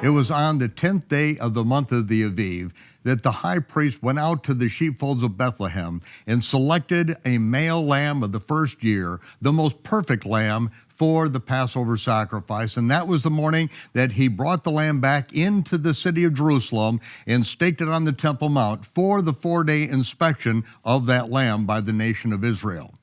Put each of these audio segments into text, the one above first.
It was on the 10th day of the month of the Aviv that the high priest went out to the sheepfolds of Bethlehem and selected a male lamb of the first year, the most perfect lamb for the Passover sacrifice. And that was the morning that he brought the lamb back into the city of Jerusalem and staked it on the Temple Mount for the 4-day inspection of that lamb by the nation of Israel.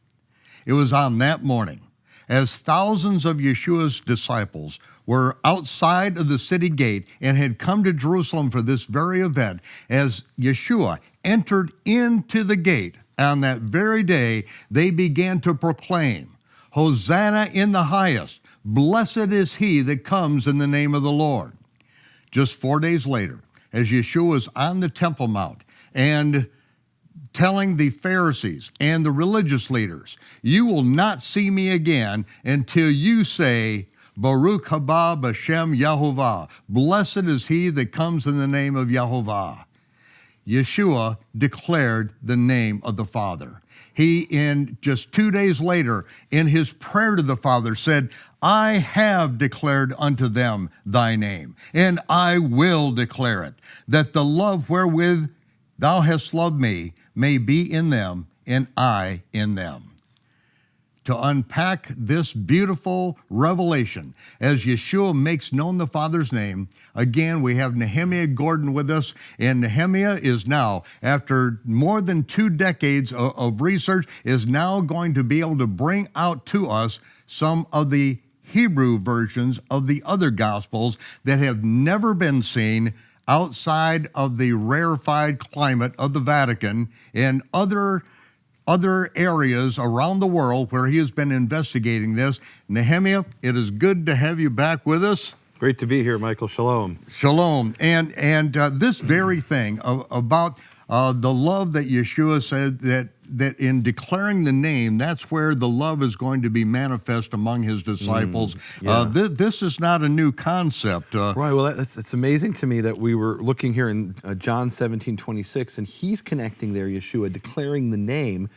It was on that morning, as thousands of Yeshua's disciples were outside of the city gate and had come to Jerusalem for this very event, as Yeshua entered into the gate on that very day, they began to proclaim, Hosanna in the highest, blessed is he that comes in the name of the Lord. Just 4 days later, as Yeshua was on the Temple Mount and telling the Pharisees and the religious leaders, you will not see me again until you say, Baruch haba b'shem Yahovah. Blessed is he that comes in the name of Yahovah. Yeshua declared the name of the Father. He, in just 2 days later, in his prayer to the Father, said, I have declared unto them thy name, and I will declare it, that the love wherewith thou hast loved me may be in them, and I in them. To unpack this beautiful revelation as Yeshua makes known the Father's name, again, we have Nehemia Gordon with us, and Nehemia is now, after more than 2 decades of research, is now going to be able to bring out to us some of the Hebrew versions of the other Gospels that have never been seen outside of the rarefied climate of the Vatican and other areas around the world where he has been investigating this. Nehemia, it is good to have you back with us. Great to be here, Michael. Shalom. Shalom. And this very thing about the love that Yeshua said that in declaring the name, that's where the love is going to be manifest among his disciples. This is not a new concept. Right, well, it's amazing to me that we were looking here in John 17:26, and he's connecting there, Yeshua, declaring the name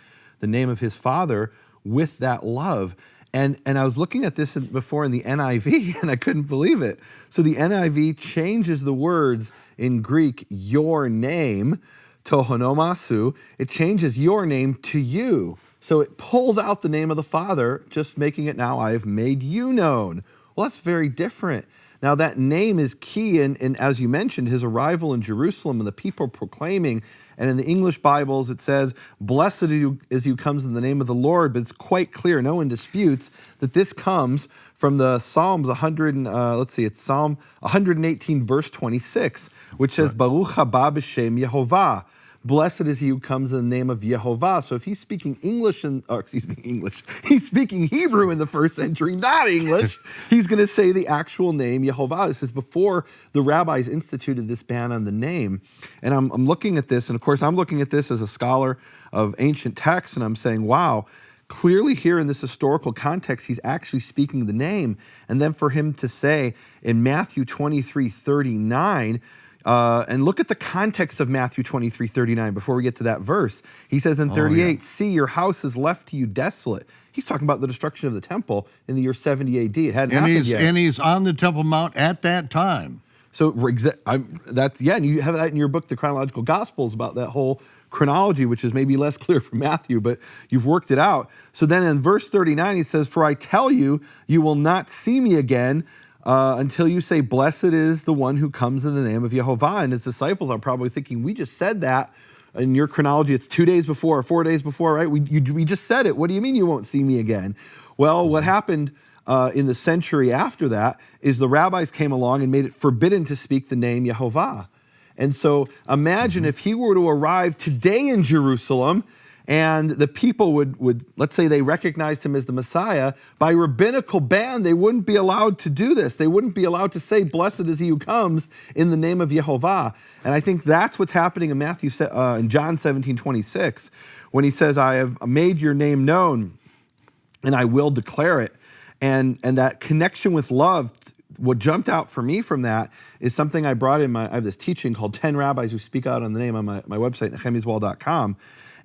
of his Father with that love. And I was looking at this before in the NIV, and I couldn't believe it. So the NIV changes the words in Greek, your name, tohonomasu, it changes your name to you. So it pulls out the name of the Father, just making it now, I have made you known. Well, that's very different. Now that name is key in, as you mentioned, his arrival in Jerusalem and the people proclaiming. And in the English Bibles, it says, blessed is he who comes in the name of the Lord. But it's quite clear, no one disputes, that this comes from the Psalms it's Psalm 118, verse 26, which says, Baruch haba b'shem Yehovah. Blessed is he who comes in the name of Yehovah. So if he's speaking he's speaking Hebrew in the first century, not English, he's going to say the actual name Yehovah. This is before the rabbis instituted this ban on the name. And I'm looking at this, and of course I'm looking at this as a scholar of ancient texts, and I'm saying, wow, clearly here in this historical context, he's actually speaking the name. And then for him to say in Matthew 23:39, and look at the context of Matthew 23:39 before we get to that verse. He says in 38, see, your house is left to you desolate. He's talking about the destruction of the temple in the year 70 AD. It hadn't happened yet. And he's on the Temple Mount at that time. So and you have that in your book, The Chronological Gospels, about that whole chronology, which is maybe less clear from Matthew, but you've worked it out. So then in verse 39, he says, for I tell you, you will not see me again until you say, blessed is the one who comes in the name of Yehovah. And his disciples are probably thinking, we just said that in your chronology. It's 2 days before or 4 days before, right? We just said it. What do you mean you won't see me again? Well, what happened in the century after that is the rabbis came along and made it forbidden to speak the name Yehovah. And so imagine if he were to arrive today in Jerusalem and the people would, let's say they recognized him as the Messiah, by rabbinical ban, they wouldn't be allowed to do this. They wouldn't be allowed to say, blessed is he who comes in the name of Yehovah. And I think that's what's happening in in John 17:26, when he says, I have made your name known and I will declare it. And that connection with love, what jumped out for me from that is something I brought in I have this teaching called 10 Rabbis Who Speak Out on the Name on my website, nehemiaswall.com.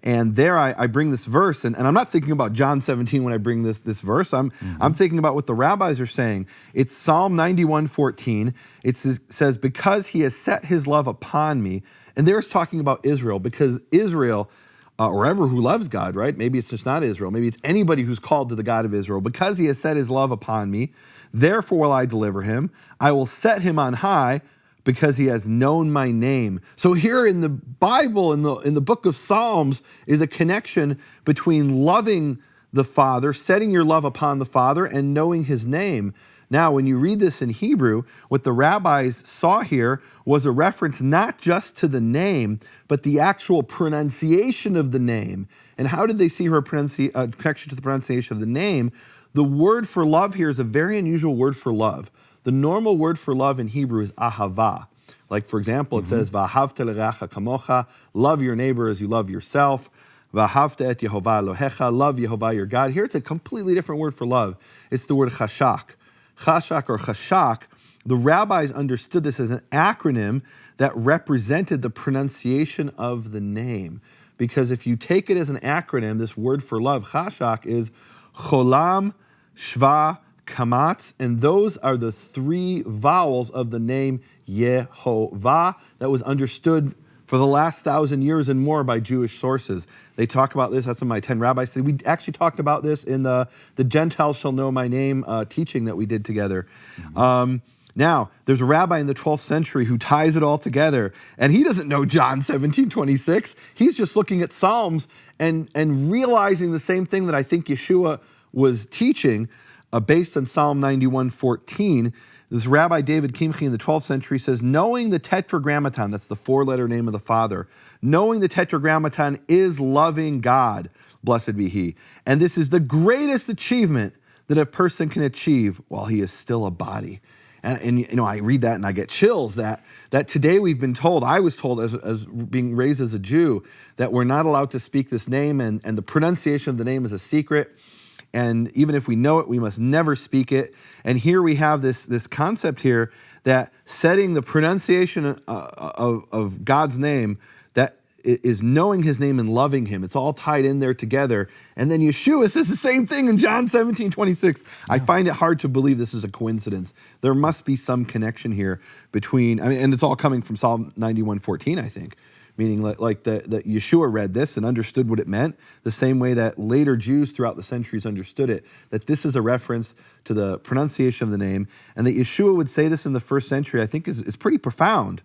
And there I bring this verse, and I'm not thinking about John 17 when I bring this verse. I'm thinking about what the rabbis are saying. It's Psalm 91:14. It says, because he has set his love upon me. And there it's talking about Israel, because Israel, or ever who loves God, right? Maybe it's just not Israel. Maybe it's anybody who's called to the God of Israel. Because he has set his love upon me, therefore will I deliver him. I will set him on high, because he has known my name. So here in the Bible, in the book of Psalms, is a connection between loving the Father, setting your love upon the Father, and knowing his name. Now, when you read this in Hebrew, what the rabbis saw here was a reference not just to the name, but the actual pronunciation of the name. And how did they see her connection to the pronunciation of the name? The word for love here is a very unusual word for love. The normal word for love in Hebrew is ahava. Like, for example, it says, V'ahavta l'reacha kamocha, love your neighbor as you love yourself. V'ahavta et Yehovah Elohecha, love Yehovah your God. Here it's a completely different word for love. It's the word chashak. Chashak or chashak, the rabbis understood this as an acronym that represented the pronunciation of the name. Because if you take it as an acronym, this word for love, chashak, is cholam, shva, kamatz, and those are the three vowels of the name Yehovah that was understood for the last 1,000 years and more by Jewish sources. They talk about this. That's what my 10 rabbis said. We actually talked about this in the Gentiles shall know my name teaching that we did together. Now, there's a rabbi in the 12th century who ties it all together, and he doesn't know John 17:26. He's just looking at Psalms and realizing the same thing that I think Yeshua was teaching, based on Psalm 91:14. This Rabbi David Kimchi in the 12th century says, knowing the tetragrammaton, that's the four-letter name of the Father, knowing the tetragrammaton is loving God, blessed be he. And this is the greatest achievement that a person can achieve while he is still a body. And you know, I read that and I get chills that today we've been told, I was told as being raised as a Jew, that we're not allowed to speak this name, and the pronunciation of the name is a secret. And even if we know it, we must never speak it. And here we have this concept here that setting the pronunciation of God's name, that is knowing his name and loving him. It's all tied in there together. And then Yeshua says the same thing in John 17:26. I find it hard to believe this is a coincidence. There must be some connection here between, and it's all coming from Psalm 91:14, I think. Meaning like that Yeshua read this and understood what it meant, the same way that later Jews throughout the centuries understood it, that this is a reference to the pronunciation of the name. And that Yeshua would say this in the first century, I think is pretty profound.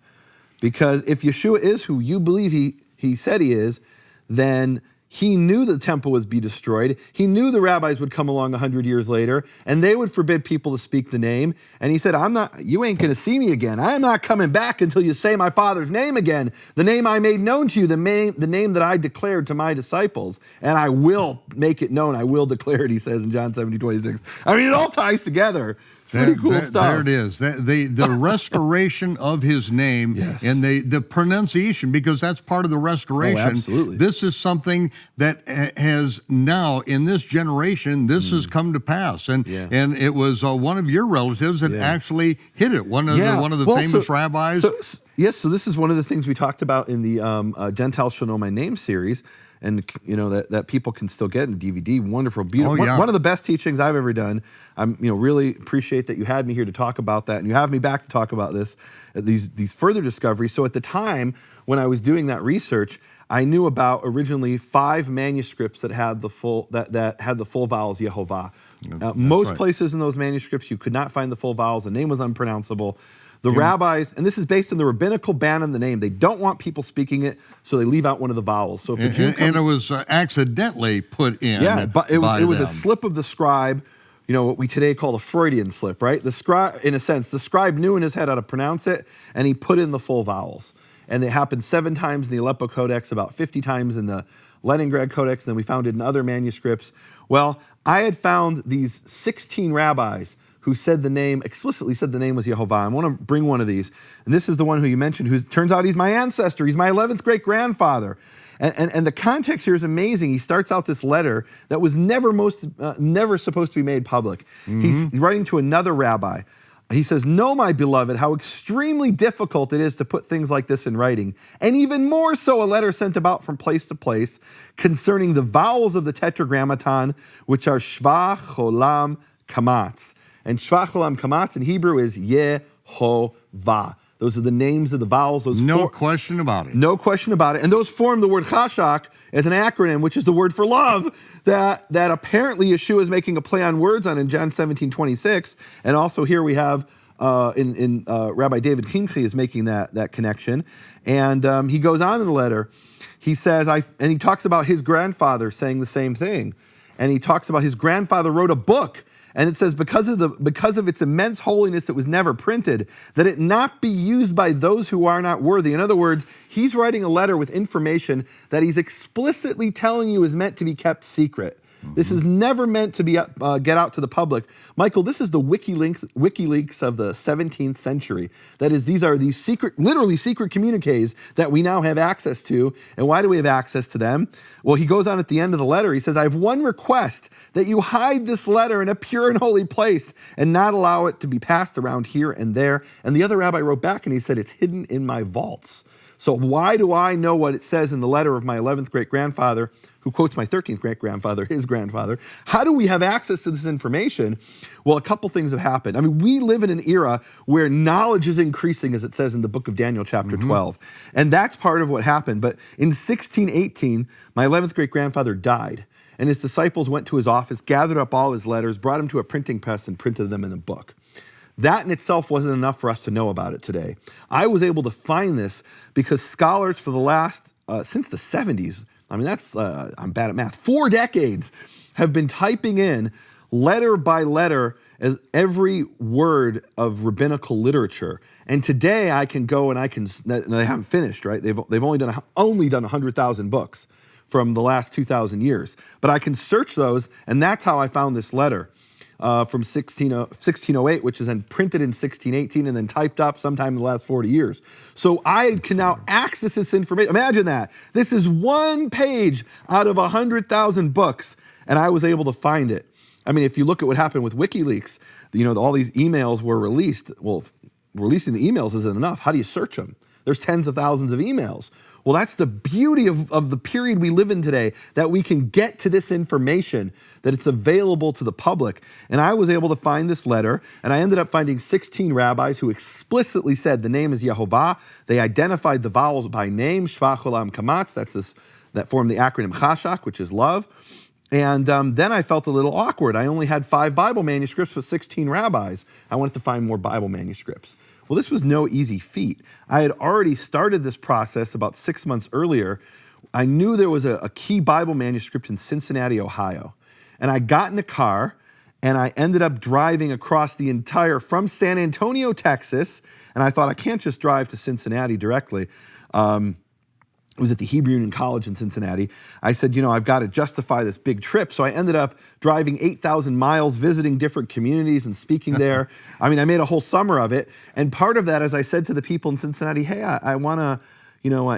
Because if Yeshua is who you believe he said he is, then he knew the temple would be destroyed. He knew the rabbis would come along 100 years later, and they would forbid people to speak the name. And he said, you ain't going to see me again. I am not coming back until you say my Father's name again, the name I made known to you, the name that I declared to my disciples. And I will make it known. I will declare it, he says in John 17:26. I mean, it all ties together. Pretty cool stuff. There it is. The restoration of his name, yes, and the pronunciation, because that's part of the restoration. Oh, absolutely. This is something that has now, in this generation, this has come to pass. And it was one of your relatives that actually hit it, one of the famous rabbis. So this is one of the things we talked about in the Gentiles Shall Know My Name series. And you know that people can still get in a DVD. Wonderful, beautiful. One of the best teachings I've ever done. I'm really appreciate that you had me here to talk about that, and you have me back to talk about these further discoveries. So at the time when I was doing that research, I knew about originally 5 manuscripts that had the full vowels Yehovah. Most places in those manuscripts you could not find the full vowels. The name was unpronounceable. The rabbis, and this is based on the rabbinical ban on the name, they don't want people speaking it, so they leave out one of the vowels. So if a Jew and it was accidentally put in. Yeah, but it was a slip of the scribe, what we today call a Freudian slip, right? The scribe, in a sense, the scribe knew in his head how to pronounce it, and he put in the full vowels. And it happened 7 times in the Aleppo Codex, about 50 times in the Leningrad Codex, and then we found it in other manuscripts. Well, I had found these 16 rabbis who explicitly said the name was Yehovah. I want to bring one of these. And this is the one who you mentioned, who turns out he's my ancestor. He's my 11th great-grandfather. And the context here is amazing. He starts out this letter that was never supposed to be made public. Mm-hmm. He's writing to another rabbi. He says, "Know, my beloved, how extremely difficult it is to put things like this in writing, and even more so a letter sent about from place to place concerning the vowels of the tetragrammaton, which are shva, cholam, kamatz." And shva, cholam, kamatz in Hebrew is Yehovah. Those are the names of the vowels. No question about it. No question about it. And those form the word chashak as an acronym, which is the word for love that apparently Yeshua is making a play on words on in John 17:26. And also here we have Rabbi David Kimchi is making that connection. And he goes on in the letter. He says, and he talks about his grandfather saying the same thing. And he talks about his grandfather wrote a book. And it says, because of its immense holiness, it was never printed, that it not be used by those who are not worthy. In other words, he's writing a letter with information that he's explicitly telling you is meant to be kept secret. This is never meant to be get out to the public. Michael, this is the WikiLeaks of the 17th century. That is, these are these secret, literally secret communiques that we now have access to. And why do we have access to them? Well, he goes on at the end of the letter. He says, "I have one request, that you hide this letter in a pure and holy place and not allow it to be passed around here and there." And the other rabbi wrote back and he said, "It's hidden in my vaults." So why do I know what it says in the letter of my 11th great-grandfather, who quotes my 13th great-grandfather, his grandfather? How do we have access to this information? Well, a couple things have happened. I mean, we live in an era where knowledge is increasing, as it says in the book of Daniel, chapter 12. And that's part of what happened. But in 1618, my 11th great-grandfather died. And his disciples went to his office, gathered up all his letters, brought him to a printing press, and printed them in a book. That in itself wasn't enough for us to know about it today. I was able to find this because scholars for the last, since the 70s, I mean, I'm bad at math, 4 decades, have been typing in letter by letter as every word of rabbinical literature. And today I can go and they haven't finished, right? They've only done 100,000 books from the last 2,000 years. But I can search those, and that's how I found this letter. From 1608, which is then printed in 1618 and then typed up sometime in the last 40 years. So I can now access this information. Imagine that. This is one page out of 100,000 books, and I was able to find it. I mean, if you look at what happened with WikiLeaks, all these emails were released. Well, releasing the emails isn't enough. How do you search them? There's tens of thousands of emails. Well, that's the beauty of the period we live in today, that we can get to this information, that it's available to the public. And I was able to find this letter, and I ended up finding 16 rabbis who explicitly said the name is Yehovah. They identified the vowels by name, shva, cholam, kamatz. That formed the acronym chashak, which is love. And then I felt a little awkward. I only had 5 Bible manuscripts with 16 rabbis. I wanted to find more Bible manuscripts. Well, this was no easy feat. I had already started this process about 6 months earlier. I knew there was a key Bible manuscript in Cincinnati, Ohio. And I got in a car, and I ended up driving across from San Antonio, Texas. And I thought, I can't just drive to Cincinnati directly. It was at the Hebrew Union College in Cincinnati. I said, I've got to justify this big trip. So I ended up driving 8,000 miles, visiting different communities and speaking there. I mean, I made a whole summer of it. And part of that, as I said to the people in Cincinnati, hey, I want to,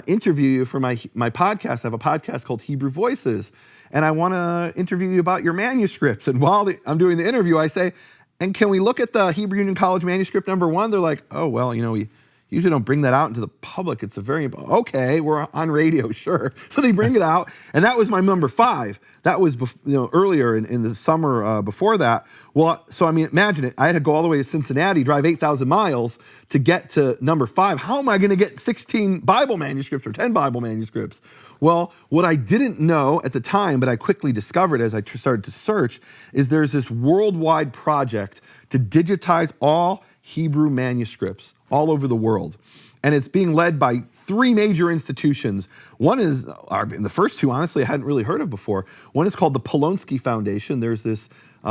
interview you for my podcast. I have a podcast called Hebrew Voices. And I want to interview you about your manuscripts. And while I'm doing the interview, I say, and can we look at the Hebrew Union College manuscript number 1? They're like, oh, well, we usually don't bring that out into the public. It's okay, we're on radio, sure. So they bring it out, and that was my number 5. That was earlier in the summer before that. Well, so I mean, imagine it. I had to go all the way to Cincinnati, drive 8,000 miles to get to number 5. How am I going to get 16 Bible manuscripts or 10 Bible manuscripts? Well, what I didn't know at the time, but I quickly discovered as I started to search, is there's this worldwide project to digitize all Hebrew manuscripts all over the world. And it's being led by 3 major institutions. One is, the first 2, honestly, I hadn't really heard of before. One is called the Polonsky Foundation. There's this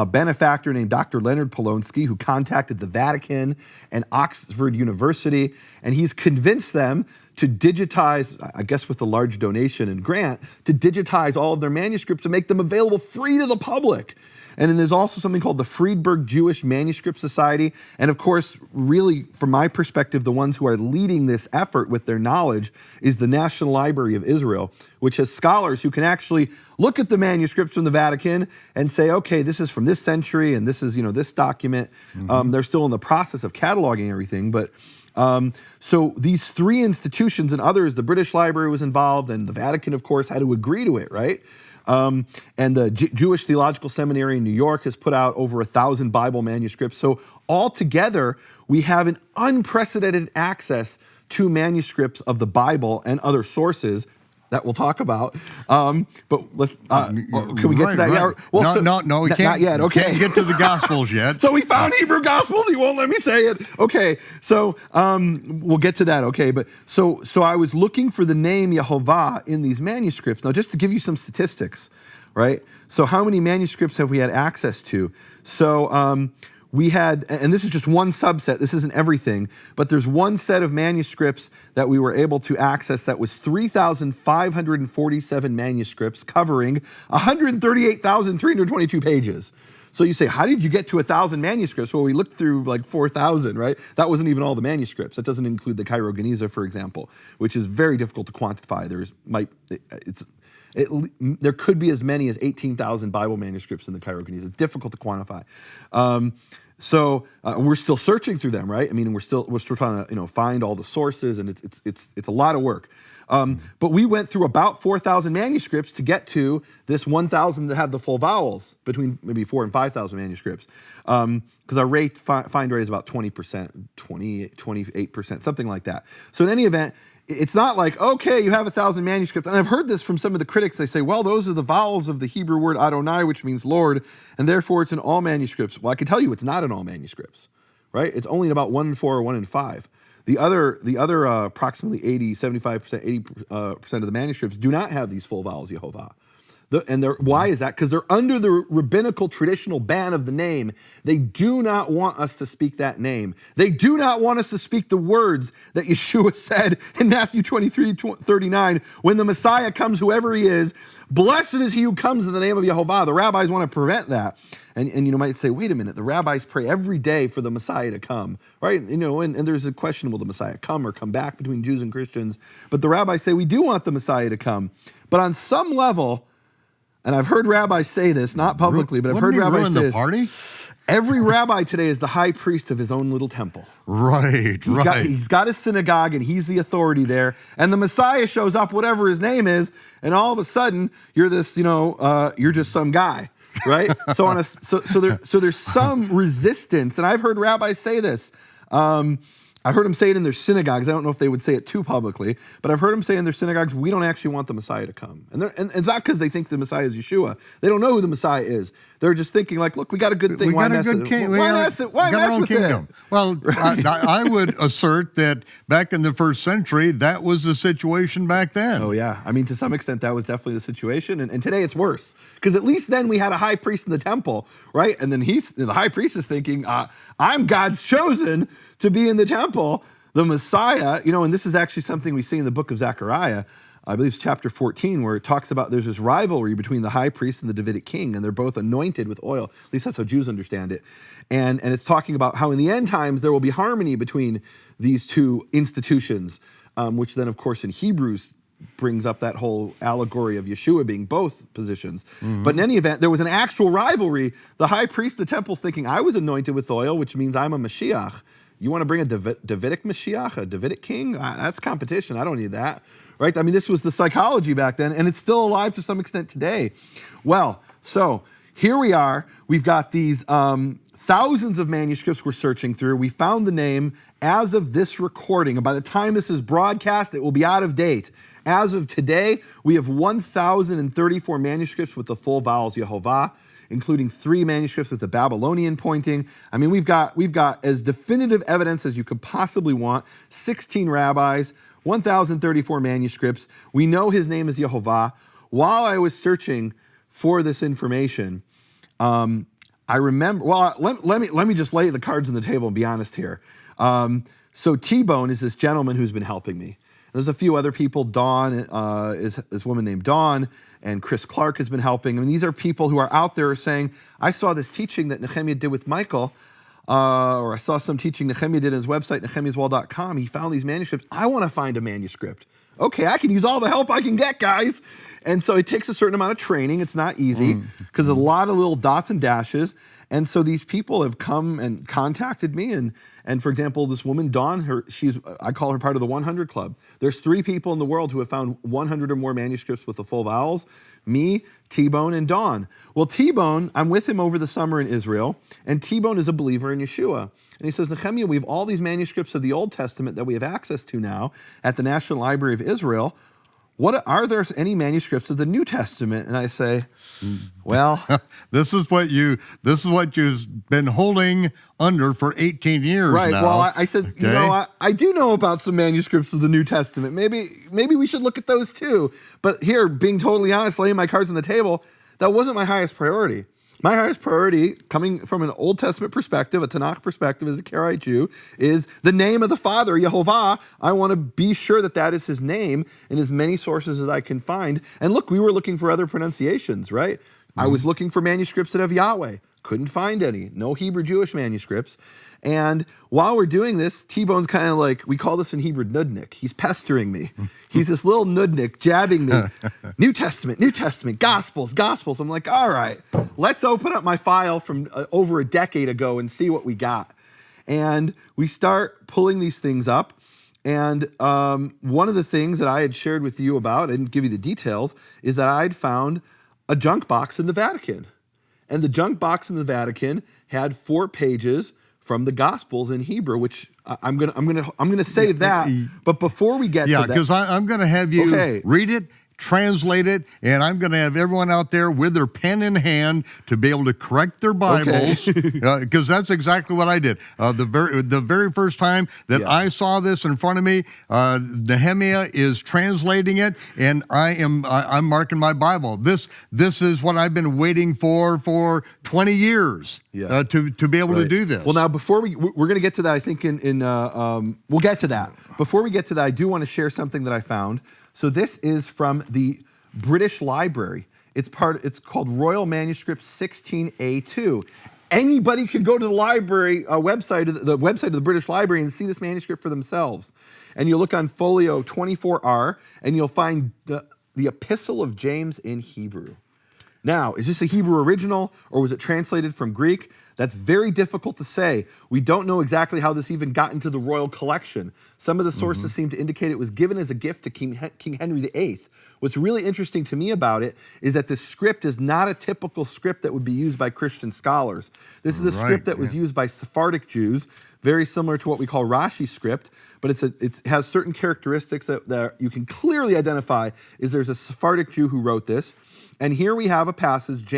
benefactor named Dr. Leonard Polonsky who contacted the Vatican and Oxford University, and he's convinced them to digitize, I guess with a large donation and grant, to digitize all of their manuscripts and make them available free to the public. And then there's also something called the Friedberg Jewish Manuscript Society. And of course, really, from my perspective, the ones who are leading this effort with their knowledge is the National Library of Israel, which has scholars who can actually look at the manuscripts from the Vatican and say, okay, this is from this century and this is, this document. They're still in the process of cataloging everything, but so these three institutions and others, the British Library was involved, and the Vatican, of course, had to agree to it, right? And the Jewish Theological Seminary in New York has put out over 1,000 Bible manuscripts. So altogether, we have an unprecedented access to manuscripts of the Bible and other sources that we'll talk about. But let's, can we get to that yet? Well, no, we can't. Not yet, okay. Can't get to the Gospels yet. So we found Hebrew Gospels. He won't let me say it. Okay, so we'll get to that. Okay, but so I was looking for the name Yehovah in these manuscripts. Now, just to give you some statistics, right? So how many manuscripts have we had access to? So we had, and this is just one subset, this isn't everything, but there's one set of manuscripts that we were able to access that was 3,547 manuscripts covering 138,322 pages. So you say, how did you get to 1,000 manuscripts? Well, we looked through like 4,000, right? That wasn't even all the manuscripts. That doesn't include the Cairo Geniza, for example, which is very difficult to quantify. There could be as many as 18,000 Bible manuscripts in the Cairo Geniza. It's difficult to quantify. So we're still searching through them, right? I mean, we're still trying to find all the sources, and it's a lot of work. But we went through about 4,000 manuscripts to get to this 1,000 that have the full vowels, between maybe 4,000 and 5,000 manuscripts. Because our find rate is about 20%, 28%, something like that. So in any event, it's not like, okay, you have 1,000 manuscripts. And I've heard this from some of the critics. They say, well, those are the vowels of the Hebrew word Adonai, which means Lord, and therefore it's in all manuscripts. Well, I can tell you it's not in all manuscripts, right? It's only in about 1 in 4 or 1 in 5. The other approximately 80% of the manuscripts do not have these full vowels, Yehovah. Why is that? Because they're under the rabbinical traditional ban of the name. They do not want us to speak that name. They do not want us to speak the words that Yeshua said in Matthew 23:39, when the Messiah comes, whoever he is, blessed is he who comes in the name of Yehovah. The rabbis want to prevent that. And you might say, wait a minute, the rabbis pray every day for the Messiah to come, right? And there's a question, will the Messiah come or come back between Jews and Christians? But the rabbis say, we do want the Messiah to come. But on some level, and I've heard rabbis say this, not publicly, but I've heard rabbis say this. Party? Every rabbi today is the high priest of his own little temple. Right. He's got his synagogue, and he's the authority there. And the Messiah shows up, whatever his name is, and all of a sudden, you're this, you're just some guy, right? So there's some resistance, and I've heard rabbis say this. I've heard them say it in their synagogues. I don't know if they would say it too publicly, but I've heard them say in their synagogues, we don't actually want the Messiah to come. And it's not because they think the Messiah is Yeshua. They don't know who the Messiah is. They're just thinking like, look, we got a good thing. Why mess with it? Why mess with it? Well, I would assert that back in the first century, that was the situation back then. Oh, yeah. I mean, to some extent, that was definitely the situation. And today it's worse. Because at least then we had a high priest in the temple, right? And then the high priest is thinking, I'm God's chosen to be in the temple, the Messiah, and this is actually something we see in the book of Zechariah, I believe it's chapter 14, where it talks about there's this rivalry between the high priest and the Davidic king, and they're both anointed with oil. At least that's how Jews understand it. And it's talking about how in the end times there will be harmony between these two institutions, which then, of course, in Hebrews brings up that whole allegory of Yeshua being both positions. Mm-hmm. But in any event, there was an actual rivalry. The high priest of the temple's thinking, I was anointed with oil, which means I'm a Mashiach. You want to bring a Davidic Mashiach, a Davidic king? That's competition. I don't need that, right? I mean, this was the psychology back then, and it's still alive to some extent today. Well, so here we are. We've got these thousands of manuscripts we're searching through. We found the name as of this recording. And by the time this is broadcast, it will be out of date. As of today, we have 1,034 manuscripts with the full vowels Yehovah, including 3 manuscripts with the Babylonian pointing. I mean, we've got as definitive evidence as you could possibly want. 16 rabbis, 1,034 manuscripts. We know his name is Yehovah. While I was searching for this information, I remember. Well, let me just lay the cards on the table and be honest here. So T-Bone is this gentleman who's been helping me. There's a few other people. Dawn is a woman named Dawn, and Chris Clark has been helping. I mean, these are people who are out there saying, I saw this teaching that Nehemiah did with Michael, or I saw some teaching Nehemiah did on his website, nehemiahswall.com. He found these manuscripts. I want to find a manuscript. Okay, I can use all the help I can get, guys. And so it takes a certain amount of training. It's not easy because a lot of little dots and dashes. And so these people have come and contacted me. And for example, this woman, Dawn, I call her part of the 100 Club. There's 3 people in the world who have found 100 or more manuscripts with the full vowels. Me, T-Bone, and Dawn. Well, T-Bone, I'm with him over the summer in Israel, and T-Bone is a believer in Yeshua. And he says, Nehemiah, we have all these manuscripts of the Old Testament that we have access to now at the National Library of Israel. Are there any manuscripts of the New Testament? And I say, well, this is what you've been holding under for 18 years right. now. Well, I said, okay. I do know about some manuscripts of the New Testament. Maybe we should look at those too. But here, being totally honest, laying my cards on the table, that wasn't my highest priority. My highest priority, coming from an Old Testament perspective, a Tanakh perspective as a Karaite Jew, is the name of the Father, Yehovah. I want to be sure that is his name in as many sources as I can find. And look, we were looking for other pronunciations, right? I was looking for manuscripts that have Yahweh. Couldn't find any. No Hebrew Jewish manuscripts. And while we're doing this, T-Bone's kind of like, we call this in Hebrew nudnik. He's pestering me. He's this little nudnik jabbing me. New Testament, Gospels. I'm like, all right, let's open up my file from over a decade ago and see what we got. And we start pulling these things up. And one of the things that I had shared with you about, I didn't give you the details, is that I'd found a junk box in the Vatican. And the junk box in the Vatican had 4 pages from the Gospels in Hebrew, which I'm gonna save that. But before we get to that, because I'm gonna have you read it, translate it, and I'm going to have everyone out there with their pen in hand to be able to correct their Bibles, because that's exactly what I did. The very first time that I saw this in front of me, Nehemiah is translating it, and I'm marking my Bible. This is what I've been waiting for 20 years to be able to do this. Well, now before we're going to get to that, I think we'll get to that. Before we get to that, I do want to share something that I found. So this is from the British Library. It's called Royal Manuscript 16A2. Anybody can go to the library website of the British Library and see this manuscript for themselves. And you'll look on Folio 24R, and you'll find the Epistle of James in Hebrew. Now, is this a Hebrew original, or was it translated from Greek? That's very difficult to say. We don't know exactly how this even got into the royal collection. Some of the sources seem to indicate it was given as a gift to King Henry VIII. What's really interesting to me about it is that this script is not a typical script that would be used by Christian scholars. This is a script that was used by Sephardic Jews, very similar to what we call Rashi script, but it has certain characteristics that you can clearly identify. There's a Sephardic Jew who wrote this. And here we have a passage,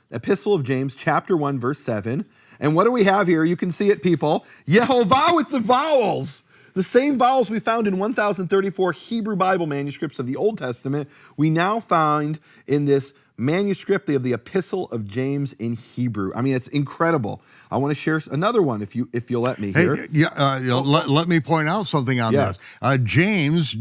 Epistle of James, chapter 1, verse 7. And what do we have here? You can see it, people. Yehovah with the vowels. The same vowels we found in 1,034 Hebrew Bible manuscripts of the Old Testament, we now find in this manuscript of the Epistle of James in Hebrew. I mean, it's incredible. I want to share another one if you'll let me here. Let me point out something on this. James,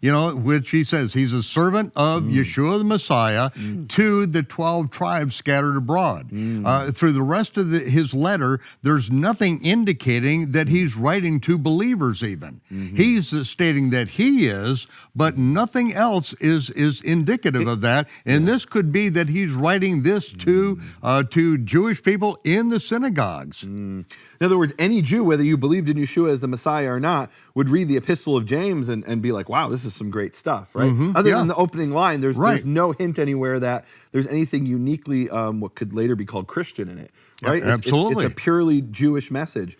which he says he's a servant of Yeshua the Messiah to the 12 tribes scattered abroad. Through the rest of his letter, there's nothing indicating that he's writing to believers even. He's stating that he is, but nothing else is indicative of that. And this could be that he's writing this to Jewish people in the synagogues. In other words, any Jew, whether you believed in Yeshua as the Messiah or not, would read the Epistle of James and be like, wow, this is some great stuff, right? Other than the opening line, there's no hint anywhere that there's anything uniquely what could later be called Christian in it, right? Absolutely. It's a purely Jewish message.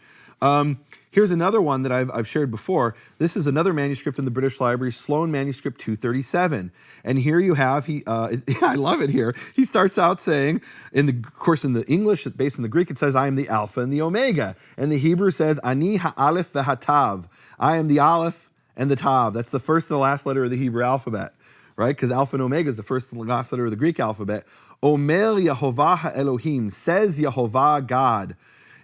Here's another one that I've shared before. This is another manuscript in the British Library, Sloan Manuscript 237. And here you have, I love it here. He starts out saying, in the English, based in the Greek, it says, I am the Alpha and the Omega. And the Hebrew says, Ani ha'alef v'hatav. I am the Aleph and the Tav. That's the first and the last letter of the Hebrew alphabet, right? Because Alpha and Omega is the first and the last letter of the Greek alphabet. Omer Yehovah ha'Elohim, says Yehovah God.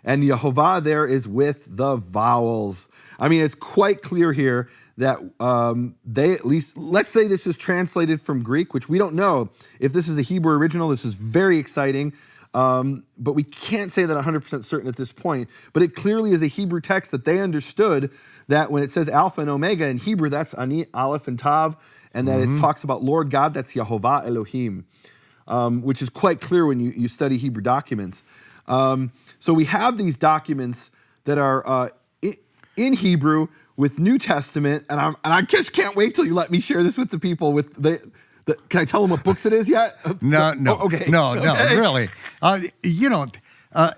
And Yehovah there is with the vowels. I mean, it's quite clear here that they at least, let's say this is translated from Greek, which we don't know. If this is a Hebrew original, this is very exciting. But we can't say that 100% certain at this point. But it clearly is a Hebrew text that they understood that when it says Alpha and Omega in Hebrew, that's Ani, Aleph, and Tav, and that it talks about Lord God, that's Yehovah Elohim, which is quite clear when you study Hebrew documents. So we have these documents that are in Hebrew with New Testament, and I just can't wait till you let me share this with the people. Can I tell them what books it is yet? No, Okay. No, really.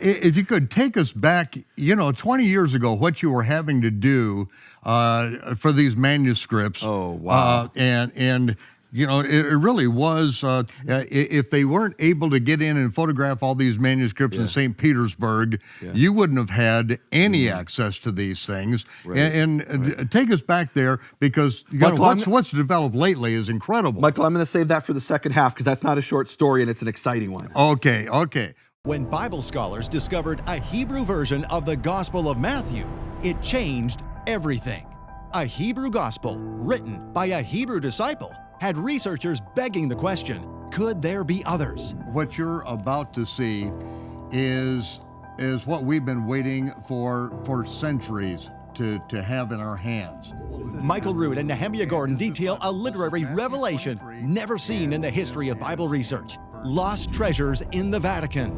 If you could take us back, 20 years ago, what you were having to do for these manuscripts. Oh, wow. And it really was, if they weren't able to get in and photograph all these manuscripts in St. Petersburg, you wouldn't have had any access to these things. Right. And take us back there, because what's developed lately is incredible. Michael, I'm going to save that for the second half, because that's not a short story and it's an exciting one. Okay. When Bible scholars discovered a Hebrew version of the Gospel of Matthew, it changed everything. A Hebrew gospel written by a Hebrew disciple had researchers begging the question, could there be others? What you're about to see is what we've been waiting for centuries to have in our hands. Michael Rood and Nehemia Gordon detail a literary revelation never seen in the history of Bible research. Lost treasures in the Vatican.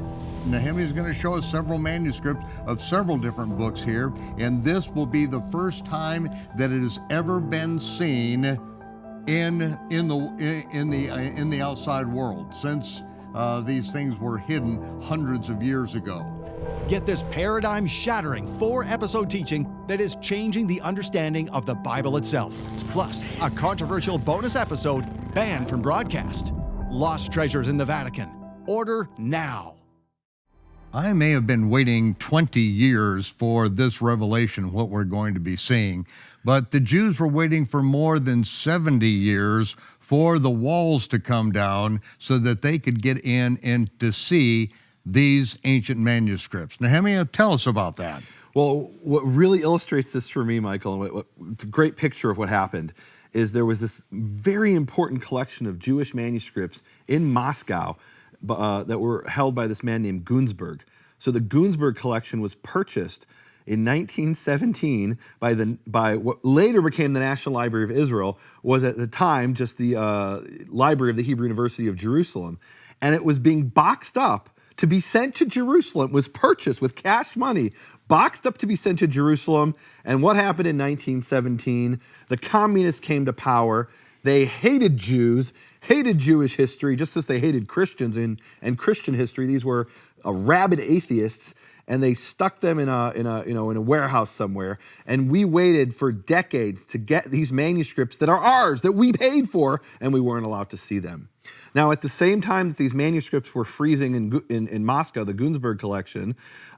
Nehemia is going to show us several manuscripts of several different books here, and this will be the first time that it has ever been seen in the outside world, since these things were hidden hundreds of years ago. Get this paradigm-shattering 4-episode teaching that is changing the understanding of the Bible itself. Plus, a controversial bonus episode banned from broadcast. Lost Treasures in the Vatican. Order now. I may have been waiting 20 years for this revelation, what we're going to be seeing, but the Jews were waiting for more than 70 years for the walls to come down so that they could get in and to see these ancient manuscripts. Nehemia, tell us about that. Well, what really illustrates this for me, Michael, and it's a great picture of what happened, is there was this very important collection of Jewish manuscripts in Moscow that were held by this man named Gunsberg. So the Gunsberg collection was purchased in 1917 by what later became the National Library of Israel, was at the time just the Library of the Hebrew University of Jerusalem. And it was being boxed up to be sent to Jerusalem, was purchased with cash money, boxed up to be sent to Jerusalem. And what happened in 1917? The communists came to power. They hated Jews, hated Jewish history, just as they hated Christians and Christian history. These were rabid atheists, and they stuck them in a warehouse somewhere. And we waited for decades to get these manuscripts that are ours, that we paid for, and we weren't allowed to see them. Now, at the same time that these manuscripts were freezing in Moscow, the Gunsberg collection,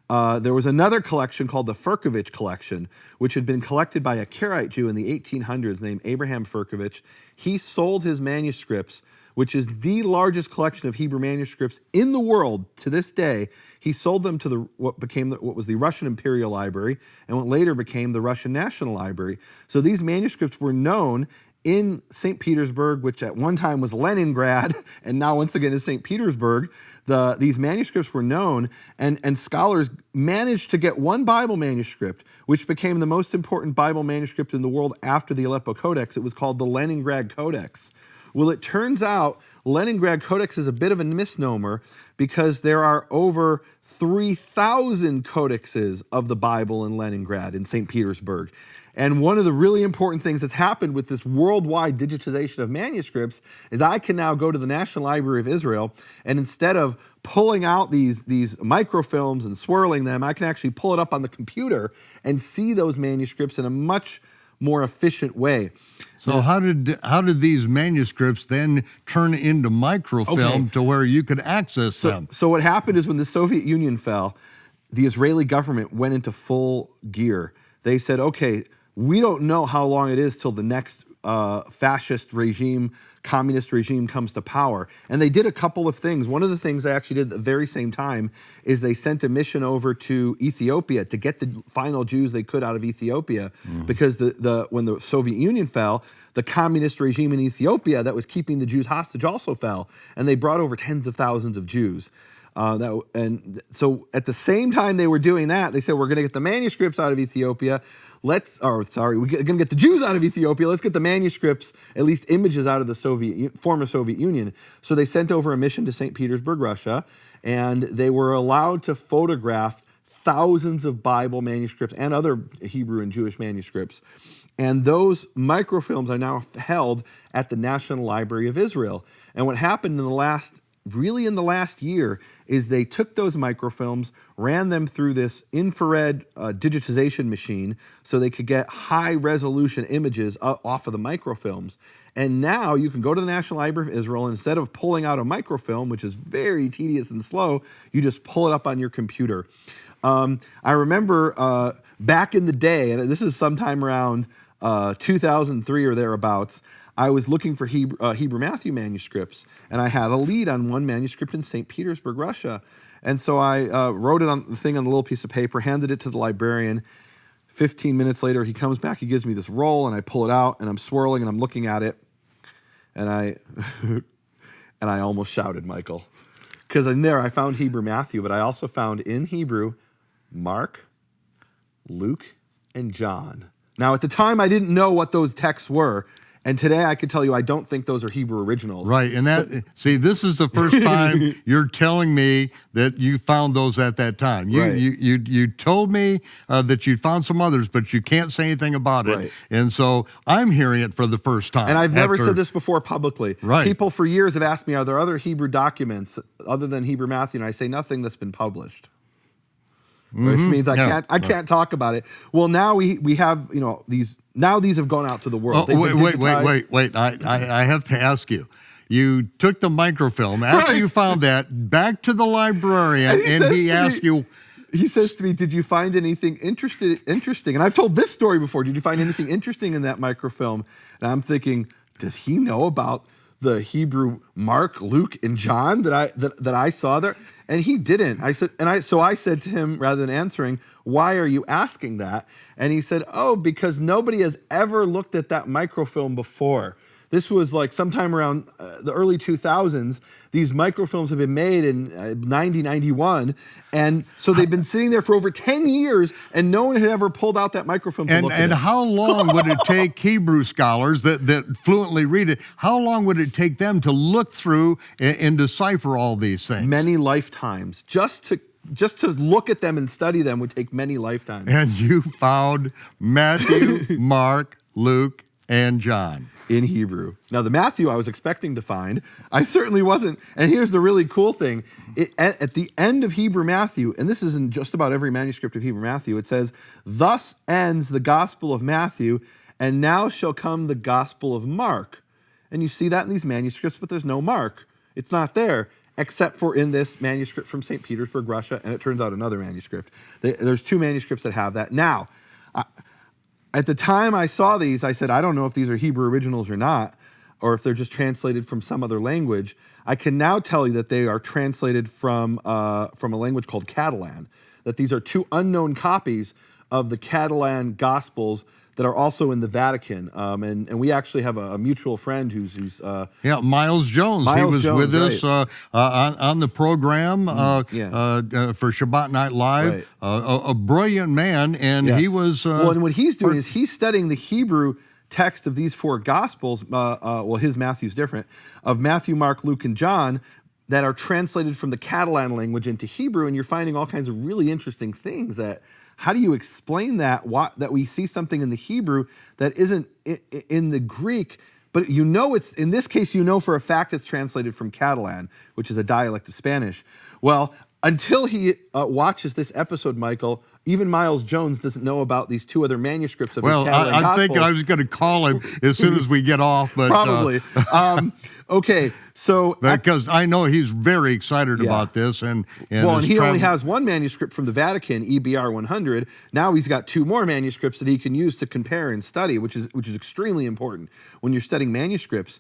there was another collection called the Furkovich collection, which had been collected by a Karaite Jew in the 1800s named Abraham Furkovich. He sold his manuscripts, which is the largest collection of Hebrew manuscripts in the world to this day. He sold them to what was the Russian Imperial Library and what later became the Russian National Library. So these manuscripts were known in St. Petersburg, which at one time was Leningrad, and now once again is St. Petersburg. These manuscripts were known, and scholars managed to get one Bible manuscript, which became the most important Bible manuscript in the world after the Aleppo Codex. It was called the Leningrad Codex. Well, it turns out Leningrad Codex is a bit of a misnomer, because there are over 3,000 codexes of the Bible in Leningrad, in St. Petersburg. And one of the really important things that's happened with this worldwide digitization of manuscripts is I can now go to the National Library of Israel, and instead of pulling out these microfilms and swirling them, I can actually pull it up on the computer and see those manuscripts in a much more efficient way. So how did these manuscripts then turn into microfilm to where you could access them? So what happened is when the Soviet Union fell, the Israeli government went into full gear. They said, okay, we don't know how long it is till the next fascist regime communist regime comes to power. And they did a couple of things. One of the things they actually did at the very same time is they sent a mission over to Ethiopia to get the final Jews they could out of Ethiopia, because when the Soviet Union fell, the communist regime in Ethiopia that was keeping the Jews hostage also fell, and they brought over tens of thousands of Jews. So at the same time they were doing that, they said, we're going to get the manuscripts out of Ethiopia. We're going to get the Jews out of Ethiopia. Let's get the manuscripts, at least images, out of the former Soviet Union. So they sent over a mission to St. Petersburg, Russia, and they were allowed to photograph thousands of Bible manuscripts and other Hebrew and Jewish manuscripts. And those microfilms are now held at the National Library of Israel. And what happened in the last year is they took those microfilms, ran them through this infrared digitization machine so they could get high resolution images off of the microfilms. And now you can go to the National Library of Israel, and instead of pulling out a microfilm, which is very tedious and slow, you just pull it up on your computer. I remember back in the day, and this is sometime around 2003 or thereabouts, I was looking for Hebrew Matthew manuscripts, and I had a lead on one manuscript in St. Petersburg, Russia. And so I wrote it on the thing on a little piece of paper, handed it to the librarian. 15 minutes later, he comes back, he gives me this roll, and I pull it out, and I'm swirling, and I'm looking at it, and I almost shouted, Michael. Because in there I found Hebrew Matthew, but I also found in Hebrew Mark, Luke, and John. Now, at the time, I didn't know what those texts were. And today I could tell you I don't think those are Hebrew originals. Right, and this is the first time you're telling me that you found those at that time. You told me that you found some others, but you can't say anything about it. Right. And so I'm hearing it for the first time. And I've never said this before publicly. Right. People for years have asked me, are there other Hebrew documents other than Hebrew Matthew? And I say nothing that's been published. Which means I can't talk about it. Well, now we have these. Now these have gone out to the world. Wait! I have to ask you. You took the microfilm after you found that back to the librarian, and he asked you. He says to me, "Did you find anything interesting?" And I've told this story before. Did you find anything interesting in that microfilm? And I'm thinking, does he know about the Hebrew Mark, Luke, and John that I saw there? And he didn't. So I said to him, rather than answering, why are you asking that? And he said, because nobody has ever looked at that microfilm before. This was like sometime around the early 2000s. These microfilms have been made in 91. And so they've been sitting there for over 10 years, and no one had ever pulled out that microfilm to look at it. And how long would it take Hebrew scholars that fluently read it, how long would it take them to look through and decipher all these things? Many lifetimes. Just to look at them and study them would take many lifetimes. And you found Matthew, Mark, Luke, and John. In Hebrew. Now, the Matthew I was expecting to find, I certainly wasn't. And here's the really cool thing. At the end of Hebrew Matthew, and this is in just about every manuscript of Hebrew Matthew, it says, "Thus ends the Gospel of Matthew, and now shall come the Gospel of Mark." And you see that in these manuscripts, but there's no Mark. It's not there, except for in this manuscript from St. Petersburg, Russia, and it turns out another manuscript. There's two manuscripts that have that. Now, at the time I saw these, I said, I don't know if these are Hebrew originals or not, or if they're just translated from some other language. I can now tell you that they are translated from a language called Catalan, that these are two unknown copies of the Catalan Gospels that are also in the Vatican. And we actually have a mutual friend who's Miles Jones. He was with us on the program for Shabbat Night Live. Right. A brilliant man, and he was... and what he's doing is he's studying the Hebrew text of these four Gospels, his Matthew's different, of Matthew, Mark, Luke, and John, that are translated from the Catalan language into Hebrew, and you're finding all kinds of really interesting things that... How do you explain that we see something in the Hebrew that isn't in the Greek, but it's, in this case, for a fact it's translated from Catalan, which is a dialect of Spanish. Well, until he watches this episode, Michael, even Miles Jones doesn't know about these two other manuscripts of his Catalan Gospels. I'm thinking I was going to call him as soon as we get off. But, probably. Okay, so... Because I know he's very excited about this. And he only has one manuscript from the Vatican, EBR 100. Now he's got two more manuscripts that he can use to compare and study, which is extremely important when you're studying manuscripts.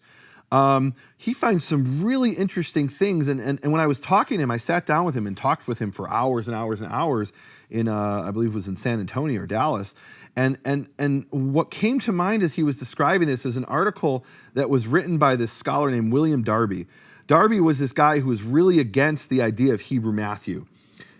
he finds some really interesting things. And when I was talking to him, I sat down with him and talked with him for hours and hours and hours in, I believe it was in San Antonio or Dallas. And what came to mind as he was describing this is an article that was written by this scholar named William Darby. Darby was this guy who was really against the idea of Hebrew Matthew.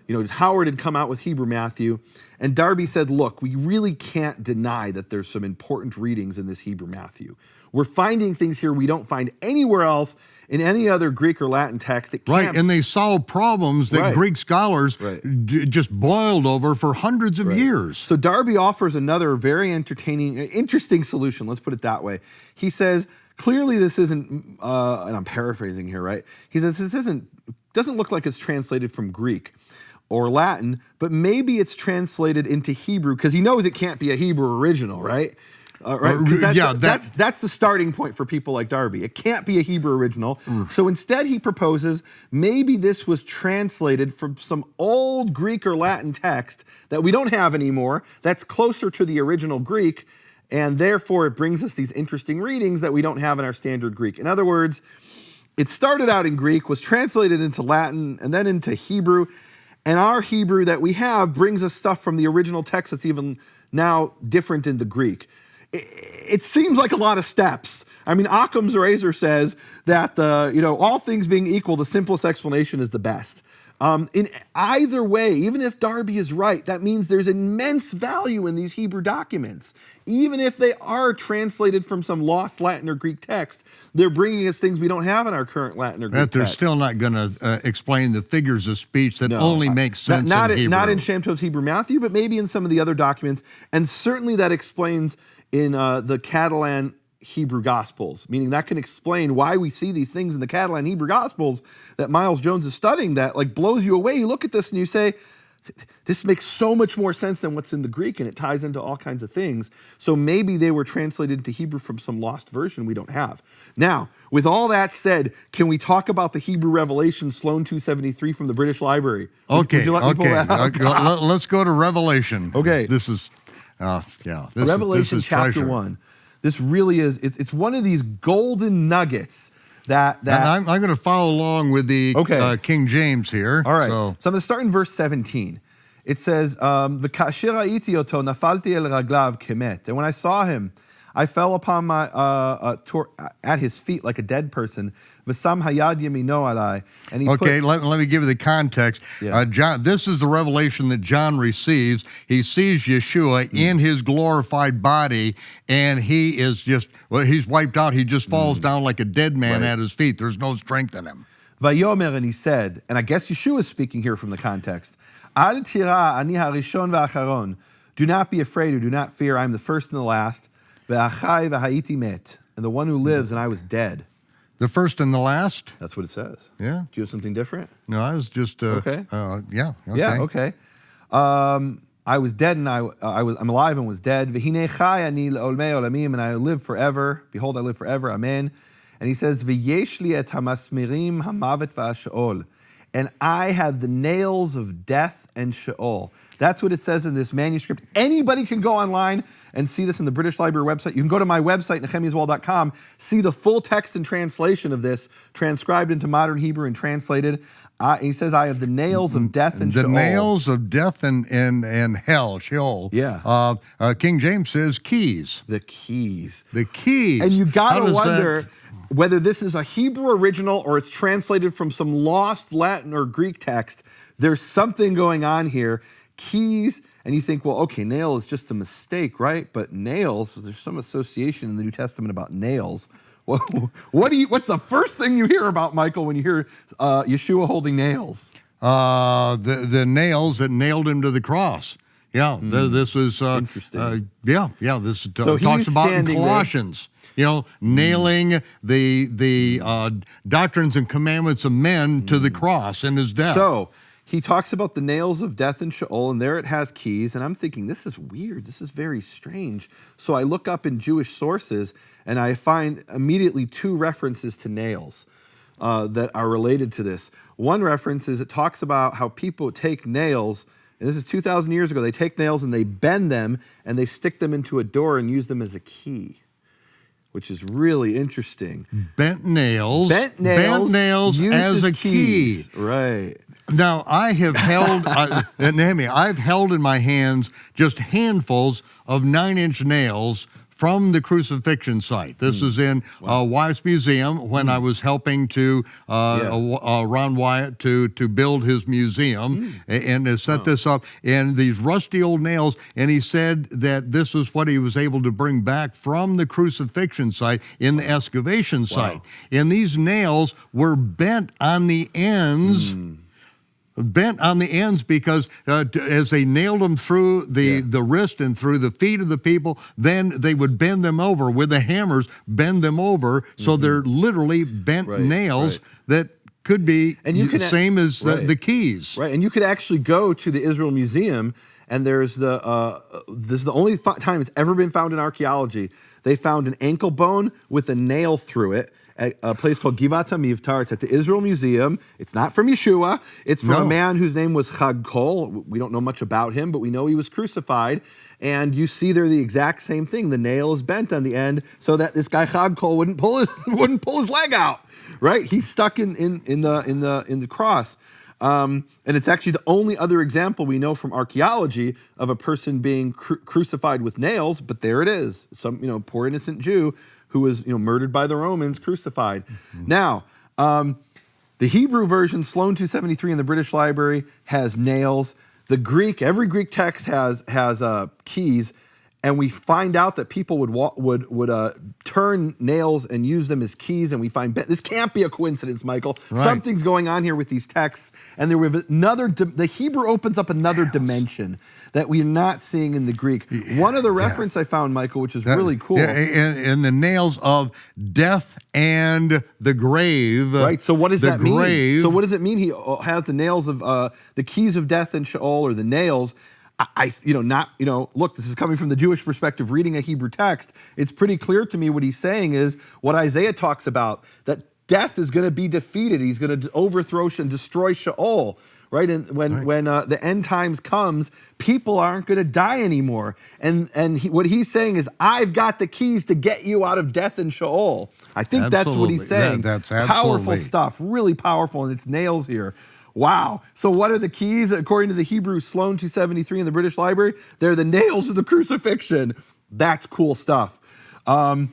You know, Howard had come out with Hebrew Matthew, and Darby said, look, we really can't deny that there's some important readings in this Hebrew Matthew. We're finding things here we don't find anywhere else in any other Greek or Latin text. It can't. Right, and they solve problems that Greek scholars just boiled over for hundreds of years. So Darby offers another very interesting solution, let's put it that way. He says, clearly this isn't, and I'm paraphrasing here, right? He says, this doesn't look like it's translated from Greek or Latin, but maybe it's translated into Hebrew, because he knows it can't be a Hebrew original, right? Right? That's the starting point for people like Darby. It can't be a Hebrew original. So instead he proposes maybe this was translated from some old Greek or Latin text that we don't have anymore, that's closer to the original Greek, and therefore it brings us these interesting readings that we don't have in our standard Greek. In other words, it started out in Greek, was translated into Latin, and then into Hebrew, and our Hebrew that we have brings us stuff from the original text that's even now different in the Greek. It seems like a lot of steps. I mean, Occam's razor says that all things being equal, the simplest explanation is the best. In either way, even if Darby is right, that means there's immense value in these Hebrew documents. Even if they are translated from some lost Latin or Greek text, they're bringing us things we don't have in our current Latin or Greek text. They're still not going to explain the figures of speech that only make sense in Hebrew. Not in Shem Tov's Hebrew Matthew, but maybe in some of the other documents. And certainly that explains in the Catalan Hebrew Gospels, meaning that can explain why we see these things in the Catalan Hebrew Gospels that Miles Jones is studying that like blows you away. You look at this and you say, this makes so much more sense than what's in the Greek, and it ties into all kinds of things. So maybe they were translated into Hebrew from some lost version we don't have. Now, with all that said, can we talk about the Hebrew Revelation, Sloan 273 from the British Library? Would you let me pull that out? Let's go to Revelation. Okay. This is, Revelation chapter treasure. 1. This really is, it's one of these golden nuggets that I'm going to follow along with the King James here. All right. So I'm going to start in verse 17. It says, "V'kasher ha'iti oto nafalti el raglav kemet." And when I saw him, I fell upon at his feet like a dead person. V'sam hayad yamino alai. And he let me give you the context. Yeah. John, this is the revelation that John receives. He sees Yeshua in his glorified body, and he is he's wiped out. He just falls down like a dead man at his feet. There's no strength in him. Vayomer, and he said, and I guess Yeshua is speaking here from the context, Al tira ani harishon v'acharon. Do not be afraid or do not fear. I am the first and the last. Ve'achai v'ha'iti met. And the one who lives, and I was dead. The first and the last? That's what it says. Yeah. Do you have something different? No, I was just, okay. Yeah, okay. Yeah, okay. I was dead and I'm alive and was dead. V'hinei chai ani le'olmei olamim, and I live forever. Behold, I live forever. Amen. And he says, V'yesh li et hamasmirim hamavet v'asheol. And I have the nails of death and Sheol. That's what it says in this manuscript. Anybody can go online and see this in the British Library website. You can go to my website, nehemiaswall.com, see the full text and translation of this, transcribed into modern Hebrew and translated. He says, I have the nails of death and Sheol. The nails of death and hell, Sheol. Yeah. King James says keys. The keys. The keys. And you got to wonder whether this is a Hebrew original or it's translated from some lost Latin or Greek text. There's something going on here. Keys, and you think, well, okay, nail is just a mistake, right? But nails, there's some association in the New Testament about nails. What's the first thing you hear about, Michael, when you hear Yeshua holding nails? The nails that nailed him to the cross. Yeah, this is interesting. This talks about in Colossians. Nailing the doctrines and commandments of men to the cross in his death. So he talks about the nails of death and Sheol, and there it has keys. And I'm thinking, this is weird. This is very strange. So I look up in Jewish sources, and I find immediately two references to nails that are related to this. One reference is it talks about how people take nails, and this is 2,000 years ago. They take nails and they bend them, and they stick them into a door and use them as a key. which is really interesting. Bent nails. Bent nails used as a keys. key. Right. Now, I have held, Nehemia, I've held in my hands just handfuls of 9-inch nails from the crucifixion site. This is in Wyatt's Museum when I was helping to Ron Wyatt to build his museum and to set this up. And these rusty old nails, and he said that this is what he was able to bring back from the crucifixion site in the excavation site. And these nails were bent on the ends. Bent on the ends because as they nailed them through the wrist and through the feet of the people, then they would bend them over with the hammers, bend them over. So they're literally bent nails that could be the same as the keys. Right, and you could actually go to the Israel Museum, and there's this is the only time it's ever been found in archaeology. They found an ankle bone with a nail through it at a place called Givat HaMivtar. It's at the Israel Museum. It's not from Yeshua. It's from a man whose name was Chag Kol. We don't know much about him, but we know he was crucified. And you see there the exact same thing. The nail is bent on the end so that this guy Chag Kol wouldn't pull his leg out. Right? He's stuck in the cross. And it's actually the only other example we know from archaeology of a person being crucified with nails. But there it is. Some poor innocent Jew who was murdered by the Romans, crucified. Now, the Hebrew version, Sloan 273 in the British Library, has nails. The Greek, every Greek text has keys, and we find out that people would turn nails and use them as keys, and we find this can't be a coincidence, Michael. Right. Something's going on here with these texts, and the Hebrew opens up another dimension that we're not seeing in the Greek. One other reference I found, Michael, which is really cool. And the nails of death and the grave. Right, so what does that mean? Grave. So what does it mean he has the nails of, the keys of death and Sheol, or the nails? Look, this is coming from the Jewish perspective, reading a Hebrew text. It's pretty clear to me what he's saying is what Isaiah talks about, that death is going to be defeated. He's going to overthrow and destroy Sheol, right? And when the end times comes, people aren't going to die anymore. And what he's saying is, I've got the keys to get you out of death and Sheol. I think that's what he's saying. That's powerful stuff, really powerful, and it's nails here. Wow. So what are the keys? According to the Hebrew Sloan 273 in the British Library, they're the nails of the crucifixion. That's cool stuff. Wow.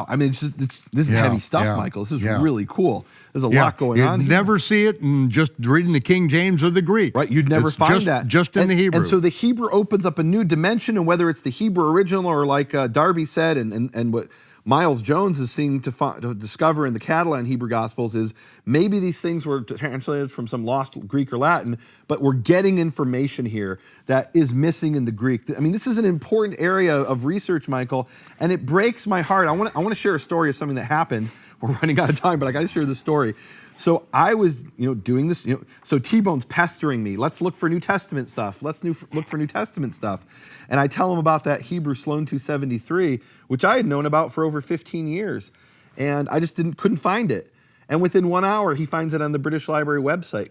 I mean, this is heavy stuff, Michael. This is really cool. There's a lot going on here. You'd never see it in just reading the King James or the Greek. Right, you'd never find that. Just in the Hebrew. And so the Hebrew opens up a new dimension, and whether it's the Hebrew original or like Darby said, and what Miles Jones is seeming to discover in the Catalan Hebrew Gospels is maybe these things were translated from some lost Greek or Latin, but we're getting information here that is missing in the Greek. I mean, this is an important area of research, Michael, and it breaks my heart. I want to share a story of something that happened. We're running out of time, but I got to share this story. So I was, doing this, so T-Bone's pestering me. Let's look for New Testament stuff. Look for New Testament stuff. And I tell him about that Hebrew Sloan 273, which I had known about for over 15 years. And I just couldn't find it. And within 1 hour, he finds it on the British Library website.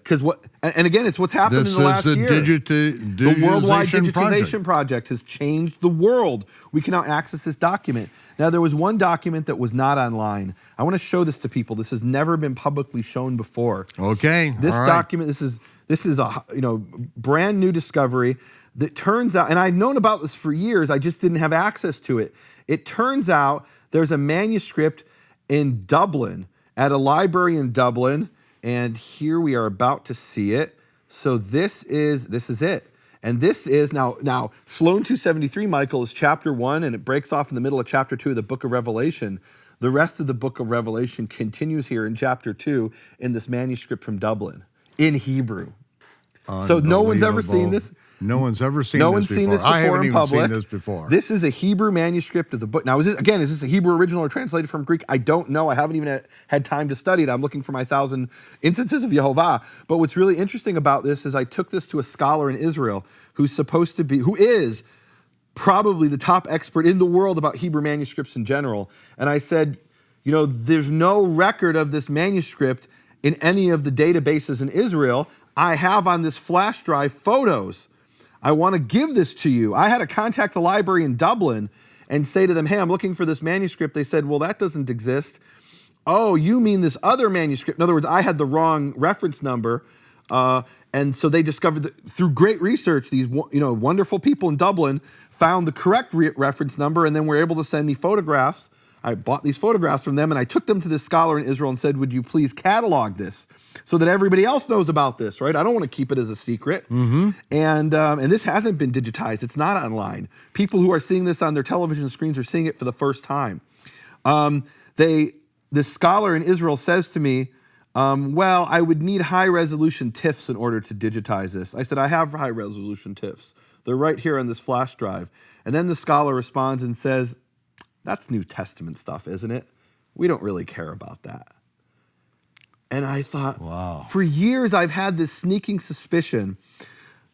And again, it's what's happened in the last year. The Worldwide Digitization Project has changed the world. We can now access this document. Now, there was one document that was not online. I want to show this to people. This has never been publicly shown before. Okay. This document, this is a brand new discovery that turns out, and I've known about this for years, I just didn't have access to it. It turns out there's a manuscript in Dublin, at a library in Dublin, and here we are about to see it. So this is it. And this is, now Sloan 273, Michael, is chapter 1, and it breaks off in the middle of chapter 2 of the book of Revelation. The rest of the book of Revelation continues here in chapter 2 in this manuscript from Dublin, in Hebrew. So no one's ever seen this. No one's ever seen No this one's seen this before. I before haven't in even public. seen this before. This is a Hebrew manuscript of the book. Now, is this a Hebrew original or translated from Greek? I don't know. I haven't even had time to study it. I'm looking for my 1,000 instances of Yehovah. But what's really interesting about this is I took this to a scholar in Israel who is probably the top expert in the world about Hebrew manuscripts in general. And I said, there's no record of this manuscript in any of the databases in Israel. I have on this flash drive photos. I want to give this to you. I had to contact the library in Dublin, and say to them, hey, I'm looking for this manuscript, they said, well, that doesn't exist. Oh, you mean this other manuscript? In other words, I had the wrong reference number. And so they discovered that through great research, these wonderful people in Dublin found the correct reference number, and then were able to send me photographs. I bought these photographs from them, and I took them to this scholar in Israel and said, would you please catalog this so that everybody else knows about this, right? I don't want to keep it as a secret. And this hasn't been digitized. It's not online. People who are seeing this on their television screens are seeing it for the first time. This scholar in Israel says to me, well, I would need high-resolution TIFFs in order to digitize this. I said, I have high-resolution TIFFs. They're right here on this flash drive. And then the scholar responds and says, that's New Testament stuff, isn't it? We don't really care about that. And I thought, wow. For years I've had this sneaking suspicion,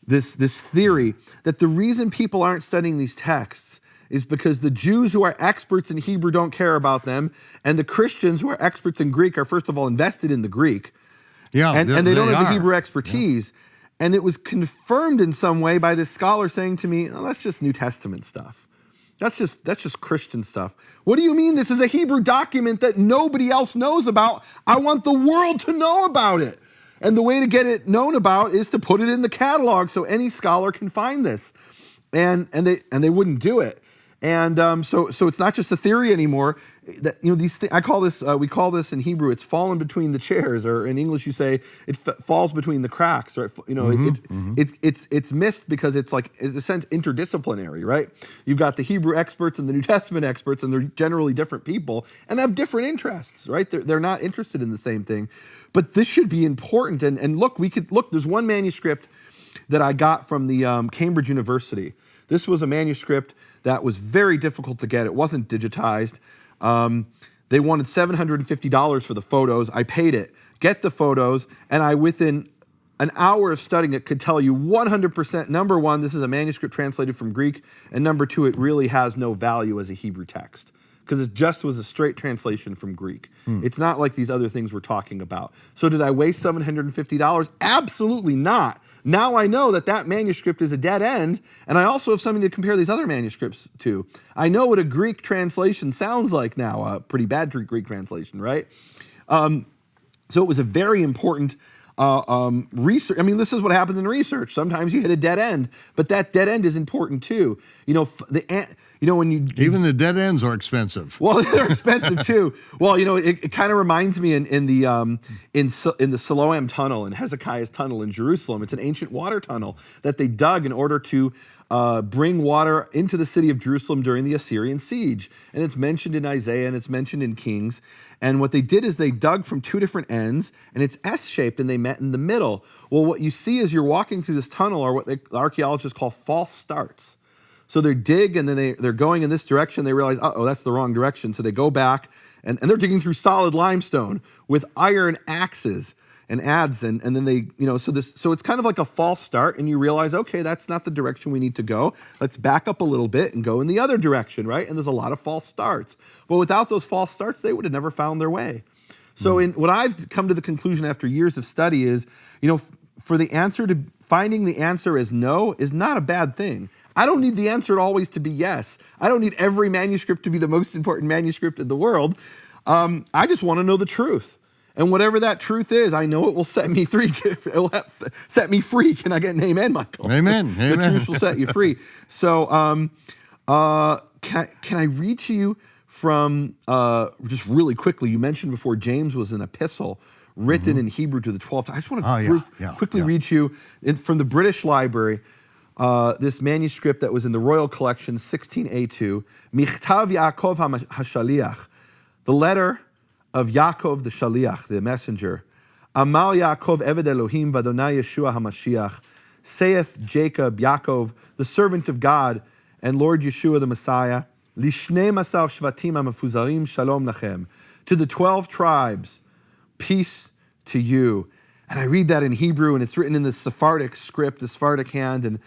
this theory, that the reason people aren't studying these texts is because the Jews who are experts in Hebrew don't care about them, and the Christians who are experts in Greek are, first of all, invested in the Greek, and they don't have the Hebrew expertise. Yeah. And it was confirmed in some way by this scholar saying to me, oh, that's just New Testament stuff. That's just Christian stuff. What do you mean this is a Hebrew document that nobody else knows about? I want the world to know about it. And the way to get it known about is to put it in the catalog so any scholar can find this. And they wouldn't do it. And so it's not just a theory anymore. That these things, we call this in Hebrew, it's fallen between the chairs, or in English you say it falls between the cracks, right? It's missed because it's like, in a sense, interdisciplinary, right? You've got the Hebrew experts and the New Testament experts, and they're generally different people and have different interests, right? They're not interested in the same thing. But this should be important. And look, there's one manuscript that I got from the Cambridge University. This was a manuscript that was very difficult to get. It wasn't digitized. They wanted $750 for the photos. I paid it. Get the photos, and I, within an hour of studying it, could tell you 100%, number one, this is a manuscript translated from Greek, and number two, it really has no value as a Hebrew text, because it just was a straight translation from Greek. It's not like these other things we're talking about. So did I waste $750? Absolutely not. Now I know that manuscript is a dead end, and I also have something to compare these other manuscripts to. I know what a Greek translation sounds like now, a pretty bad Greek translation, right? So it was a very important research. I mean, this is what happens in research. Sometimes you hit a dead end, but that dead end is important too. When you even the dead ends are expensive. Well, they're expensive too. Well, it kind of reminds me in the Siloam tunnel, in Hezekiah's tunnel in Jerusalem. It's an ancient water tunnel that they dug in order to bring water into the city of Jerusalem during the Assyrian siege. And it's mentioned in Isaiah and it's mentioned in Kings. And what they did is they dug from two different ends, and it's S-shaped, and they met in the middle. Well, what you see as you're walking through this tunnel are what the archaeologists call false starts. So they dig, and then they're going in this direction. They realize, that's the wrong direction. So they go back, and they're digging through solid limestone with iron axes and adze, and then they, so it's kind of like a false start, and you realize, okay, that's not the direction we need to go. Let's back up a little bit and go in the other direction, right? And there's a lot of false starts. But without those false starts, they would have never found their way. So what I've come to the conclusion after years of study is, finding the answer as no is not a bad thing. I don't need the answer always to be yes. I don't need every manuscript to be the most important manuscript in the world. I just want to know the truth. And whatever that truth is, I know it will set me free. It will set me free. Can I get an amen, Michael? Amen. The truth will set you free. So can I read to you from, just really quickly, you mentioned before James was an epistle written in Hebrew to the 12. I just want to quickly read to you from the British Library, this manuscript that was in the Royal Collection, 16A2, Michtav Yaakov HaShaliach, the letter of Yaakov the Shaliach, the messenger. Amal Yaakov Eved Elohim Vadonai Yeshua HaMashiach, saith Jacob, Yaakov, the servant of God, and Lord Yeshua the Messiah, Lishnei Masar Shvatim HaMafuzarim Shalom Lachem, to the 12 tribes, peace to you. And I read that in Hebrew, and it's written in the Sephardic script, the Sephardic hand, and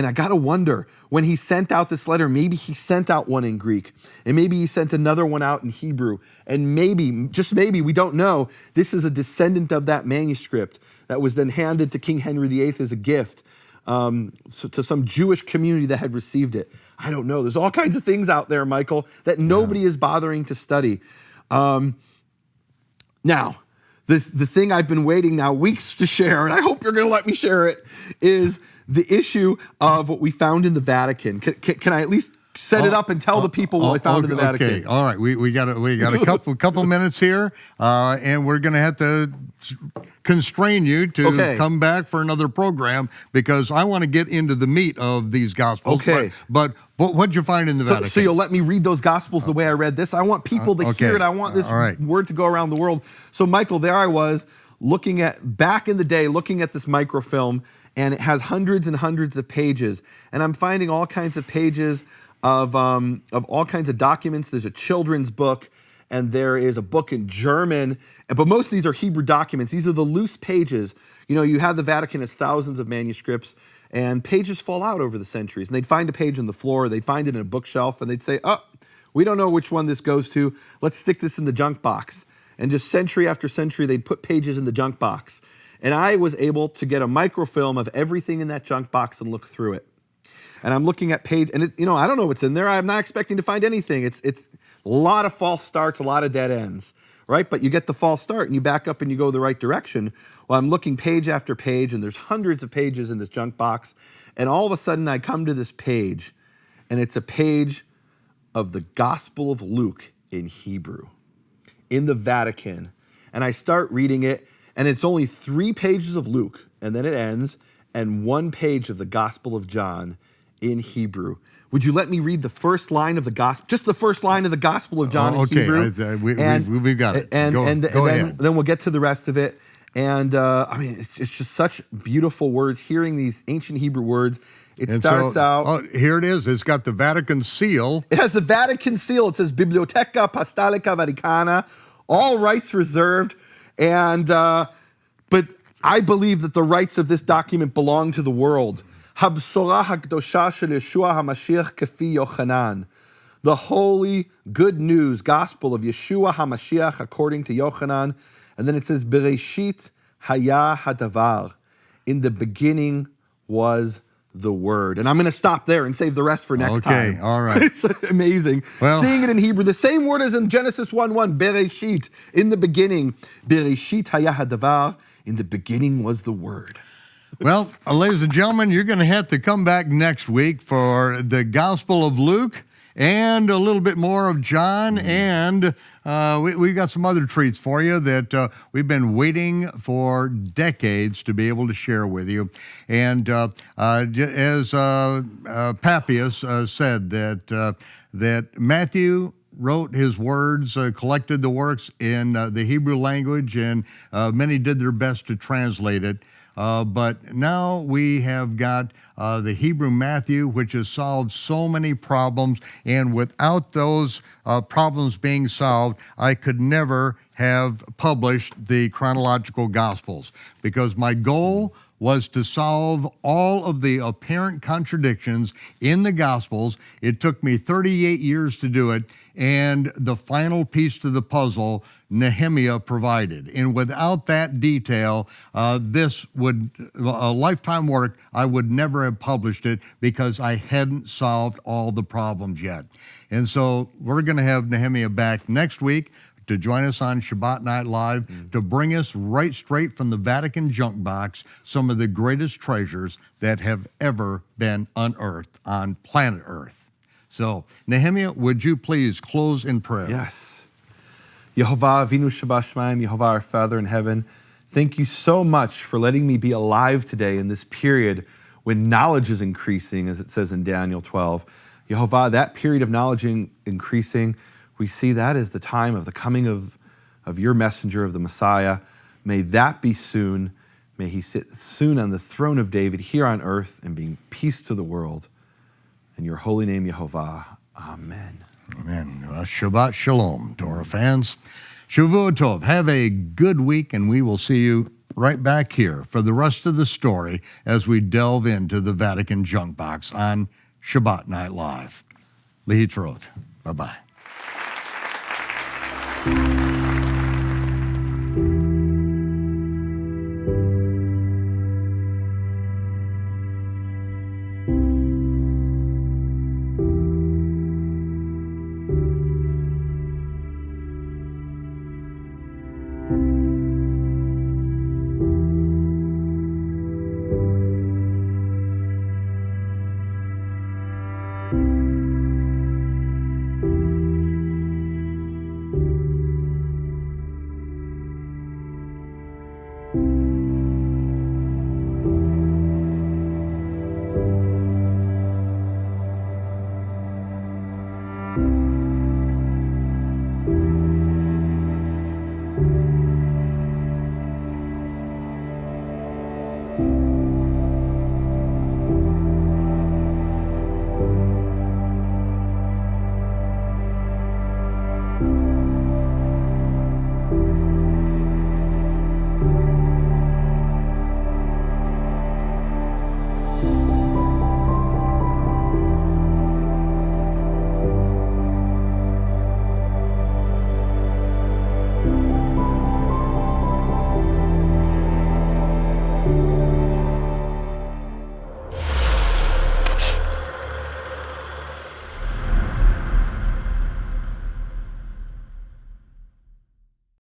I got to wonder, when he sent out this letter, maybe he sent out one in Greek, and maybe he sent another one out in Hebrew, and maybe, just maybe, we don't know, this is a descendant of that manuscript that was then handed to King Henry VIII as a gift to some Jewish community that had received it. I don't know. There's all kinds of things out there, Michael, that nobody is bothering to study. Now, the thing I've been waiting now weeks to share, and I hope you're going to let me share it, is the issue of what we found in the Vatican. Can I at least set it up and tell the people what I found in the Vatican? Okay, all right. We got a couple minutes here, and we're going to have to constrain you to come back for another program because I want to get into the meat of these Gospels. Okay. But what'd you find in the Vatican? So you'll let me read those Gospels the way I read this? I want people to hear it. I want this word to go around the world. So, Michael, there I was back in the day, looking at this microfilm, and it has hundreds and hundreds of pages. And I'm finding all kinds of pages of all kinds of documents. There's a children's book, and there is a book in German. But most of these are Hebrew documents. These are the loose pages. You know, you have the Vatican has thousands of manuscripts, and pages fall out over the centuries. And they'd find a page on the floor, they'd find it in a bookshelf, and they'd say, oh, we don't know which one this goes to. Let's stick this in the junk box. And just century after century, they'd put pages in the junk box. And I was able to get a microfilm of everything in that junk box and look through it. And I'm looking at page, and I don't know what's in there. I'm not expecting to find anything. It's a lot of false starts, a lot of dead ends, right? But you get the false start and you back up and you go the right direction. Well, I'm looking page after page, and there's hundreds of pages in this junk box. And all of a sudden I come to this page, and it's a page of the Gospel of Luke in Hebrew, in the Vatican. And I start reading it, and it's only 3 pages of Luke, and then it ends, and 1 page of the Gospel of John in Hebrew. Would you let me read the first line of the gospel, just the first line of the Gospel of John in Hebrew? We've got it. Go ahead. Then we'll get to the rest of it. And it's just such beautiful words, hearing these ancient Hebrew words. It starts out. Oh, here it is. It's got the Vatican seal. It has the Vatican seal. It says Biblioteca Apostolica Vaticana, all rights reserved. And but I believe that the rights of this document belong to the world. Habsorah hakdosha shel Yeshua HaMashiach kefi Yochanan. The holy good news gospel of Yeshua HaMashiach according to Yochanan. And then it says, Bereshit haya hadavar. In the beginning was the word. And I'm going to stop there and save the rest for next time. Okay, all right. It's amazing. Well, seeing it in Hebrew, the same word as in Genesis 1:1, Bereshit, in the beginning. Bereshit haya hadavar. In the beginning was the word. Well, ladies and gentlemen, you're going to have to come back next week for the Gospel of Luke and a little bit more of John, and we've got some other treats for you that we've been waiting for decades to be able to share with you. And as Papias said, that Matthew wrote his words, collected the works in the Hebrew language, and many did their best to translate it. But now we have got the Hebrew Matthew, which has solved so many problems. And without those problems being solved, I could never have published the chronological Gospels, because my goal was to solve all of the apparent contradictions in the Gospels. It took me 38 years to do it, and the final piece to the puzzle, Nehemia provided. And without that detail, this would, a lifetime work, I would never have published it because I hadn't solved all the problems yet. And so we're gonna have Nehemia back next week to join us on Shabbat Night Live, to bring us right straight from the Vatican junk box some of the greatest treasures that have ever been unearthed on planet Earth. So, Nehemia, would you please close in prayer? Yes. Yehovah Avinu Shabbat Shemaim, Yehovah our Father in heaven, thank you so much for letting me be alive today in this period when knowledge is increasing, as it says in Daniel 12. Yehovah, that period of knowledge increasing, we see that as the time of the coming of your messenger, of the Messiah. May that be soon. May he sit soon on the throne of David here on earth and bring peace to the world. In your holy name, Yehovah. Amen. Amen. Shabbat Shalom, Torah fans. Shavua Tov. Have a good week, and we will see you right back here for the rest of the story as we delve into the Vatican junk box on Shabbat Night Live. Lehitrot. Bye-bye.